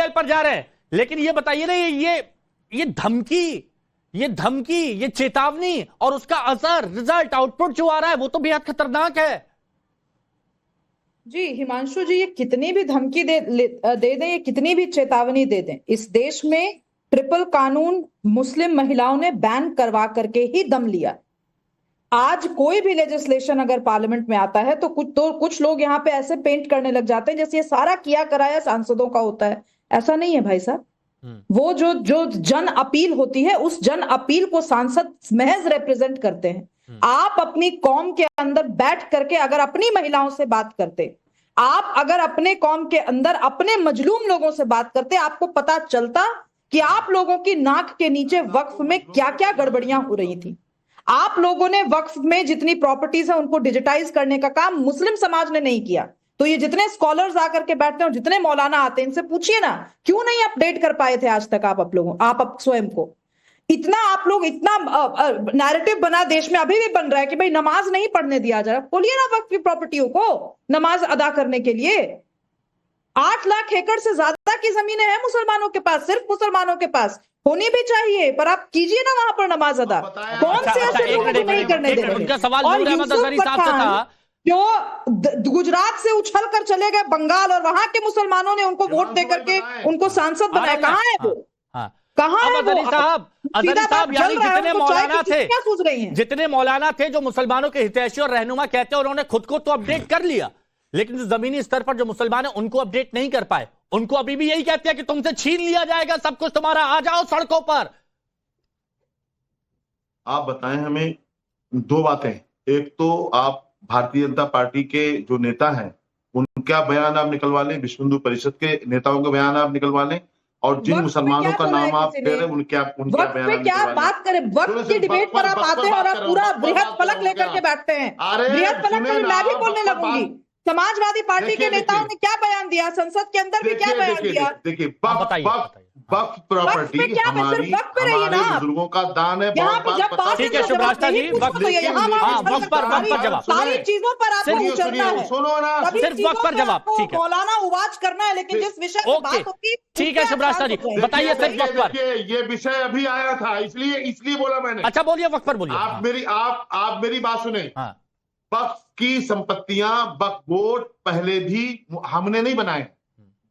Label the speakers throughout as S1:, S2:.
S1: Level पर जा रहे हैं। लेकिन ये बताइए ना, ये धमकी, ये चेतावनी और उसका असर, रिजल्ट, आउटपुट जो आ रहा है वो तो बेहद खतरनाक है।
S2: जी हिमांशु जी, ये कितनी भी धमकी दे दें, ये कितनी भी चेतावनी दे दें, इस देश में ट्रिपल कानून मुस्लिम महिलाओं ने बैन करवा करके ही दम लिया। आज कोई भी लेजिस्लेशन अगर पार्लियामेंट में आता है तो कुछ लोग यहाँ पे ऐसे पेंट करने लग जाते हैं जैसे ये सारा किया कराया सांसदों का होता है। ऐसा नहीं है भाई साहब। वो जो जन अपील होती है, उस जन अपील को सांसद महज रिप्रेजेंट करते हैं। आप अपनी कौम के अंदर बैठ करके अगर अपनी महिलाओं से बात करते, आप अगर अपने कौम के अंदर अपने मजलूम लोगों से बात करते, आपको पता चलता कि आप लोगों की नाक के नीचे वक्फ में क्या क्या गड़बड़ियां हो रही थी। आप लोगों ने वक्फ में जितनी प्रॉपर्टीज है उनको डिजिटाइज करने का काम मुस्लिम समाज ने नहीं किया। तो ये जितने स्कॉलर्स आकर के बैठते हैं और जितने मौलाना आते हैं, इनसे पूछिए ना क्यों नहीं अपडेट कर पाए थे आज तक आप स्वयं को। इतना आप लोग इतना नैरेटिव बना देश में, अभी भी बन रहा है कि भाई नमाज नहीं पढ़ने दिया जा रहा। बोलिए ना वक्फ की प्रॉपर्टियों को नमाज अदा करने के लिए। 8 लाख एकड़ से ज्यादा की जमीनें हैं मुसलमानों के पास, सिर्फ मुसलमानों के पास, होनी भी चाहिए, पर आप कीजिए ना वहां पर नमाज अदा। कौन से ऐसे लोगों को नहीं करने दे रहे?
S1: उनका सवाल नूर अहमद अजहरी साहब से था,
S2: जो गुजरात से उछल कर चले गए बंगाल और वहां के मुसलमानों ने उनको वोट दे करके उनको सांसद बनाया। कहाँ है वो? कहाँ है वो?
S1: अजहरी साहब यानी जितने मौलाना थे जो मुसलमानों के हितैषी और रहनुमा कहते हैं, उन्होंने खुद को तो अपडेट कर लिया, लेकिन जमीनी स्तर पर जो मुसलमान है उनको अपडेट नहीं कर पाए। उनको अभी भी यही कहते हैं कि तुमसे छीन लिया जाएगा सब कुछ तुम्हारा, आ जाओ सड़कों पर।
S3: आप बताएं हमें 2 बातें। एक तो आप भारतीय जनता पार्टी के जो नेता हैं उनका बयान आप निकलवा लें, विश्व हिंदू परिषद के नेताओं का बयान आप निकलवा लें, और जिन मुसलमानों का नाम आप दे रहे हैं उनके बयान
S2: क्या बात करें। वक्त की डिबेट पर आप आते हैं और आप पूरा बृहद फलक लेकर के बैठते हैं। बृहद फलक पर मैं भी बोलने लगूंगी। समाजवादी पार्टी के नेताओं ने क्या बयान दिया, संसद के अंदर भी क्या बयान दिया?
S3: देखिए वक्फ प्रॉपर्टी हमारे बुजुर्गों का दान है।
S1: ठीक है शुभराष्ट्र जी, वक्फ पर जवाब,
S2: सारी चीजों पर आपको उछलना है,
S3: सुनो ना,
S1: सिर्फ वक्फ पर जवाब। ठीक है,
S2: मौलाना उवाज करना है, लेकिन जिस विषय पर बात होती है।
S1: ठीक है शुभराष्ट्र जी, बताइए सिर्फ वक्फ पर।
S3: ये विषय अभी आया था, इसलिए बोला मैंने।
S1: अच्छा बोलिए, वक्फ पर बोलिए।
S3: आप मेरी बात सुने। वक्फ की संपत्तियां, वक्फ बोर्ड पहले भी हमने नहीं बनाए।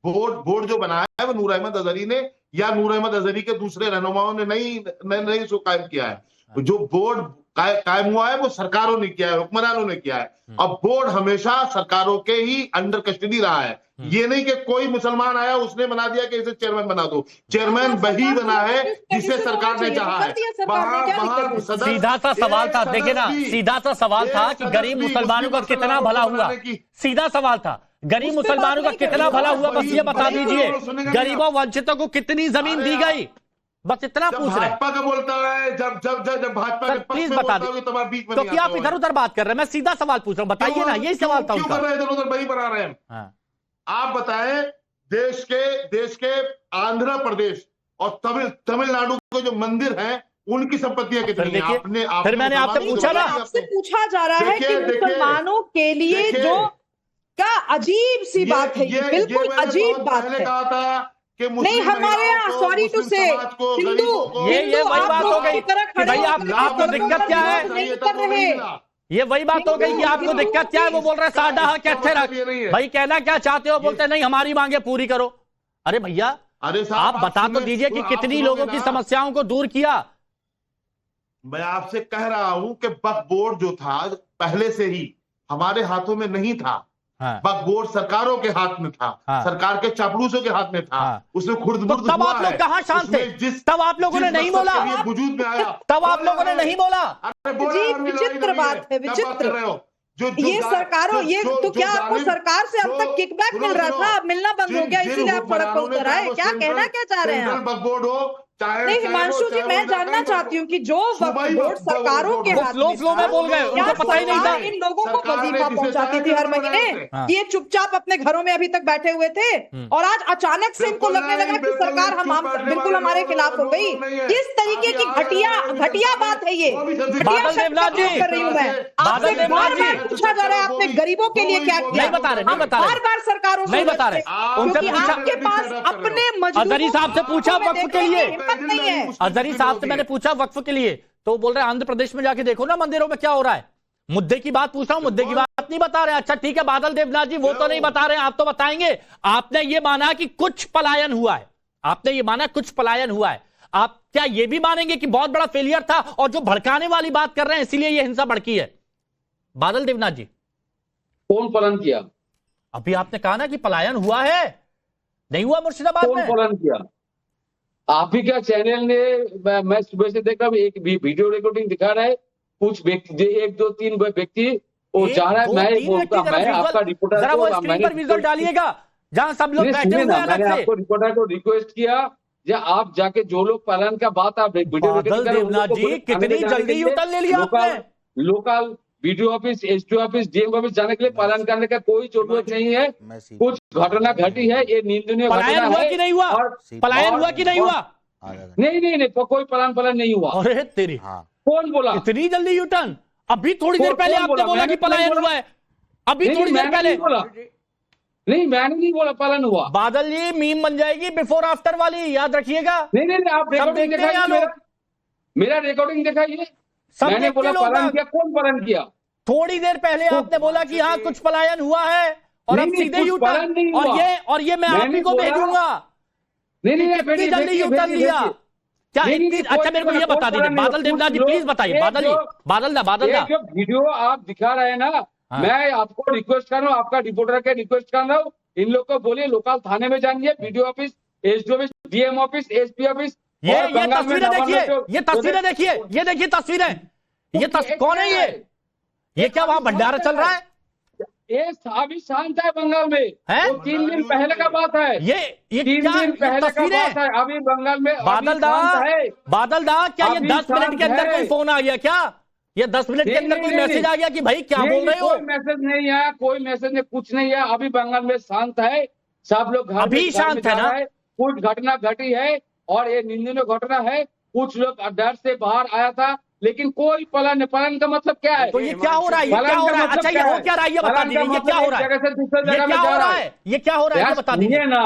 S3: बोर्ड जो बनाया है वो नूर अहमद अजहरी ने या नूर अहमद अजहरी के दूसरे रहनुमाओं ने नहीं उसको कायम किया है। जो बोर्ड कायम हुआ है वो सरकारों ने किया है, हुक्मरानों ने किया है। अब बोर्ड हमेशा सरकारों के ही अंडर कस्टडी रहा है। ये नहीं कि कोई मुसलमान आया उसने बना दिया कि इसे चेयरमैन बना दो। चेयरमैन वही बना है जिसे सरकार ने चाहा है। वहां
S1: सीधा सा सवाल था, देखिए ना, सीधा सा सवाल था कि गरीब मुसलमानों का कितना भला हुआ। सीधा सवाल था, गरीब मुसलमानों का कितना भला हुआ, बस ये बता दीजिए। गरीबों वंचितों को कितनी जमीन दी गई, बस इतना पूछ रहे हैं।
S3: भाजपा का बोलता है, जब भाजपा के
S1: प्लीज बता दीजिए, तो क्या आप इधर उधर बात कर रहे हैं? मैं सीधा सवाल पूछ रहा हूँ, बताइए ना, यही सवाल था उनका।
S3: इधर उधर वही बना रहे हैं। आप बताएं, देश के आंध्र प्रदेश और तमिलनाडु के जो मंदिर हैं उनकी संपत्तियां कितनी हैं?
S1: फिर मैंने आपसे पूछा ना,
S2: आपसे पूछा जा रहा है कि मुसलमानों के लिए जो क्या अजीब सी बात है, ये बिल्कुल अजीब बात है।
S3: कहा था कि
S2: नहीं, हमारे यहाँ सॉरी टू से हिंदू
S1: ये वही बात हो गई कि भाई आपको दिक्कत क्या है,
S2: नहीं कर रहे।
S1: ये वही बात हो गई कि आपको दिक्कत क्या है। वो बोल रहे साडा कैथे रख, भाई कहना क्या चाहते हो, बोलते नहीं हमारी मांगे पूरी करो। अरे भैया आप बता तो दीजिए कि कितनी लोगों की समस्याओं को दूर किया।
S3: मैं आपसे कह रहा हूं कि वक्फ बोर्ड जो था पहले से ही हमारे हाथों में नहीं था। वक्फ बोर्ड सरकारों के हाथ में था, सरकार के चापलूसों के हाथ में था। उसमें खुर्द-बुर्द
S1: तब आप लोग कहां शांत थे? तब आप लोगों ने नहीं बोला,
S3: वजूद में आया
S1: तब आप लोगों ने नहीं बोला।
S2: विचित्र बात है, विचित्र। ये सरकारों, ये तो क्या आपको सरकार से अब तक किकबैक मिल रहा था, अब मिलना बंद हो गया, इसीलिए आप सड़क पर उतर आए? क्या कहना क्या चाह रहे हैं?
S3: वक्फ बोर्ड हो
S2: नहीं हिमांशु जी, मैं जानना चाहती हूँ कि जो वक्फ बोर्ड सरकारों के हाथ में
S1: फ्लो में बोल गए, उनको पता ही नहीं था।
S2: इन लोगों को वजीफा पहुंचाती थी हर महीने कि ये चुपचाप अपने घरों में अभी तक बैठे हुए थे, और आज अचानक से इनको लगने लगा कि सरकार हम बिल्कुल हमारे खिलाफ हो गई। किस तरीके की घटिया बात है ये? घटिया शब्द कर रही हूँ मैं आपसे। बार बार पूछा जा रहा है आपने गरीबों के लिए क्या किया,
S1: नहीं बता रहे, नहीं बता रहे,
S2: बार बार सरकारों से
S1: नहीं बता रहे,
S2: क्योंकि आपके पास अपने
S1: अजहरी साहब से पूछा वक्फ के लिए,
S2: नहीं है।
S1: अजहरी साहब से मैंने पूछा वक्फ के लिए, तो बोल रहे हैं आंध्र प्रदेश में जाके देखो ना मंदिरों में क्या हो रहा है। मुद्दे की बात पूछ रहा हूं, मुद्दे की बात नहीं बता रहे। अच्छा ठीक है बादल देवनाथ जी, वो तो नहीं बता रहे, आप तो बताएंगे। आपने ये माना कि कुछ पलायन हुआ है, आपने ये माना कुछ पलायन हुआ है, आप क्या ये भी मानेंगे कि बहुत बड़ा फेलियर था और जो भड़काने वाली बात कर रहे हैं इसीलिए ये हिंसा भड़की है? बादल देवनाथ जी,
S4: कौन पलायन किया?
S1: अभी आपने कहा ना कि पलायन हुआ है, नहीं हुआ मुर्शिदाबाद में?
S4: कौन पलायन किया? आप ही क्या चैनल ने, मैं सुबह से देख रहा हूं एक वीडियो रिकॉर्डिंग दिखा रहा है, कुछ व्यक्ति 1 2 3 व्यक्ति वो जा रहा है, मैं बोलता मैं आपका रिपोर्टर
S1: जरा वो स्क्रीन पर विजुअल डालिएगा जहां सब लोग बैठे हुए हैं।
S4: मैंने आपको रिपोर्टर को रिक्वेस्ट किया या आप जाके जो लोग पलायन का बात आप वीडियो
S1: बादल देवनाथ जी कितनी जल्दी यूटर्न ले लिया आपने।
S4: Local BDO office, SDO office, DM office जाने के लिए पलायन करने का कोई जरूरत नहीं है। कुछ घटना घटी है, ये निंदनीय घटना
S1: हुआ कि नहीं हुआ? पलायन हुआ कि नहीं हुआ?
S4: नहीं कोई पलायन नहीं हुआ।
S1: अरे तेरी,
S4: कौन बोला
S1: इतनी जल्दी यूटर्न? अभी थोड़ी देर पहले आपने बोला कि पलायन हुआ है, अभी थोड़ी देर पहले
S4: बोला। नहीं मैंने नहीं बोला पलायन हुआ।
S1: बादल जी मीम बन जाएगी बिफोर आफ्टर वाली, याद रखिएगा।
S4: नहीं आप रिकॉर्डिंग दिखाइए, मेरा रिकॉर्डिंग दिखाइए। मैंने बोला पलायन किया, कौन पलायन किया?
S1: थोड़ी देर पहले आपने बोला कि हाँ कुछ पलायन हुआ है और अब सीधे यूटर्न, और ये मैं आप ही को भेजूंगा।
S4: नहीं
S1: कितनी जल्दी यूटर्न लिया क्या? अच्छा मेरे को ये बता दीजिए बादल देवनाथ जी, प्लीज बताइए। बादल दा
S4: जो वीडियो आप दिखा रहे हैं ना, मैं आपको रिक्वेस्ट कर रहा हूँ, आपका रिपोर्टर के रिक्वेस्ट कर रहा हूँ, इन लोग को बोलिए लोकल थाने में जाइए, video office, SDO office, DM office, SP office.
S1: ये तस्वीरें देखिए, ये तस्वीरें देखिए, ये देखिए तस्वीरें, ये कौन है ये क्या वहां भंडारा चल रहा है?
S4: ये अभी शांत है बंगाल में,
S1: है?
S4: 3 दिन पहले का बात है।
S1: ये
S4: 3 दिन पहले का बात है, अभी बंगाल में
S1: बादल दा क्या ये 10 मिनट के अंदर कोई फोन आ गया क्या? ये 10 मिनट के अंदर कोई मैसेज आ गया कि भाई क्या बोल रहे हो?
S4: कोई मैसेज नहीं है, कोई मैसेज नहीं, कुछ नहीं है। अभी बंगाल में शांत है, सब लोग घर
S1: अभी शांत है ना?
S4: कुछ घटना घटी है और ये निंदनीय घटना है। कुछ लोग डर से बाहर आया था, लेकिन कोई पलायन का मतलब क्या है?
S1: तो ये क्या हो रहा है? ये क्या हो रहा है? अच्छा ये हो क्या रहा है ये बता दीजिए, ये क्या हो रहा है? ये क्या हो रहा है? ये क्या हो रहा है ये बता दीजिए
S4: ना।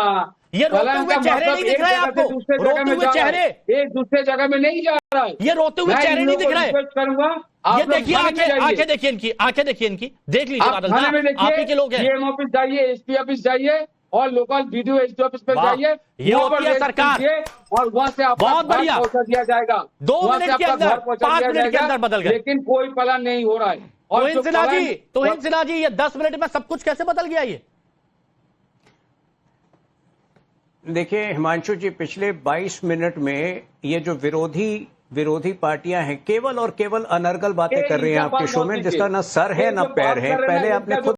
S1: ये रोते हुए चेहरे नहीं दिख रहे आपको? रोते हुए चेहरे
S4: एक दूसरे जगह में नहीं जा रहा है।
S1: ये रोते हुए चेहरे नहीं दिख रहे?
S4: करूंगा
S1: ये देखिए आंखें देखिए इनकी, आंखें देखिए इनकी, देख लीजिए बादल साहब, आप ही के लोग हैं।
S4: डीएम ऑफिस जाइए, एसपी ऑफिस जाइए और लोकल वीडियो एसडी ऑफिस पर जाइए,
S1: ये होती है सरकार।
S4: और वहां से आपको
S1: बहुत बढ़िया
S4: पहुंचा दिया जाएगा,
S1: 2 मिनट के अंदर, 5 मिनट के अंदर बदल गए।
S4: लेकिन कोई पलायन नहीं हो रहा है।
S1: तो सिन्हा जी ये 10 मिनट में सब कुछ कैसे बदल गया? ये
S5: देखिए हिमांशु जी, पिछले 22 मिनट में ये जो विरोधी पार्टियां हैं केवल और केवल अनर्गल बातें कर रही हैं आपके शो में, जिसका ना सर है ना पैर है। पहले आपने खुद